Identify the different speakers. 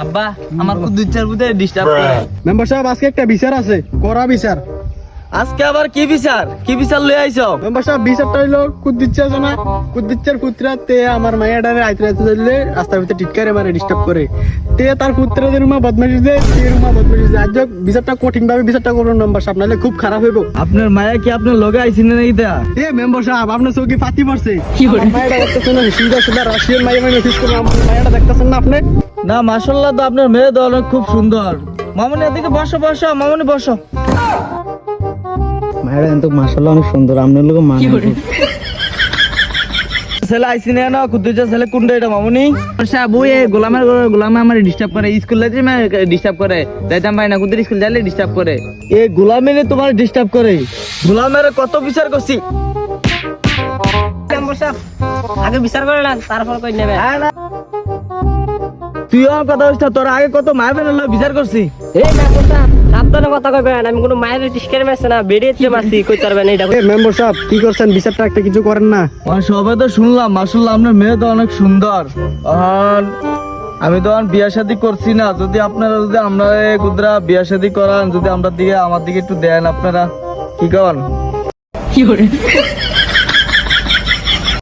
Speaker 1: আব্বা আমার খুব দুইটার মধ্যে ডিস্টার্ব করে।
Speaker 2: মেম্বার সাহেব আজকে একটা বিচার আছে, করা বিচার।
Speaker 1: আজকে আবার কি বিচার লই আইছো?
Speaker 2: মেম্বার সাহেব বিচারটা হইলো কুদ্দিচ্ছা আছে না, কুদ্দিচ্ছার পুত্রা তে আমার মায়াডারে আইতে আইতে ধরলে রাস্তার ভিতরে টিটকারে মারে ডিস্টার্ব করে, তে তার পুত্রদের রুমা বদমাশি দেয়, তে রুমা বদমাশি দেয়। আজ বিচারটা কঠিন ভাবে বিচারটা করুন মেম্বার সাহেব, নাহলে খুব খারাপ হইব।
Speaker 1: আপনার মায়া কি আপনার লগে আইছেন না এইটা?
Speaker 2: এ মেম্বার সাহেব আপনার চৌকি ফাতি পড়ছে, আমার মায়াটা দেখতেছেন না, সিধা সিধা রাশিয়ান মায়া মানে অফিস করে আমার মায়াটা দেখতেছেন না আপনি?
Speaker 1: না মাশাআল্লাহ, তো আপনার মেয়ে তো অনেক খুব সুন্দর। মামুনি এদিকে বসো, মামুনি বসো।
Speaker 2: মায়াটা কিন্তু মাশাআল্লাহ অনেক সুন্দর, আপনার লোক মানে
Speaker 1: ছেলে আইসিনে না কুদ্দুজা ছেলে কোনটা এটা মামুনি? সাহেব ওই গোলামে আমার ডিস্টার্ব করে, স্কুল যাইতে ডিস্টার্ব করে, যাইতাম পাই না, কুদ্দুর স্কুল যাইলে ডিস্টার্ব করে। এ গোলামে তোমার ডিস্টার্ব করে? গোলামের কত বিচার করছি।
Speaker 3: আগে বিচার করে না, তারপর কই নেবে।
Speaker 1: তুই আমার কথা হচ্ছে, তোর আগে কত মায় বেন বিচার করছি।
Speaker 3: এই মেম্বার সাহেব সাবধানে কথা কইবেন, আমি কোনো মায়ের টিস্কের মারছি না, বেরিয়ে মারছি, কইতে পারবেন এটা।
Speaker 2: মেম্বার সাহেব কি করছেন, বিচারটা একটা কিছু করেন না?
Speaker 1: সবাই তো শুনলাম মাশাআল্লাহ আপনার মেয়ে তো অনেক সুন্দর। আর আমি তো আর বিয়া শাদী করছি না, যদি আপনারা যদি আমরা কুদরা বিয়া শাদী করান, যদি আমরা দিকে আমার দিকে একটু দেন আপনারা, কি করেন?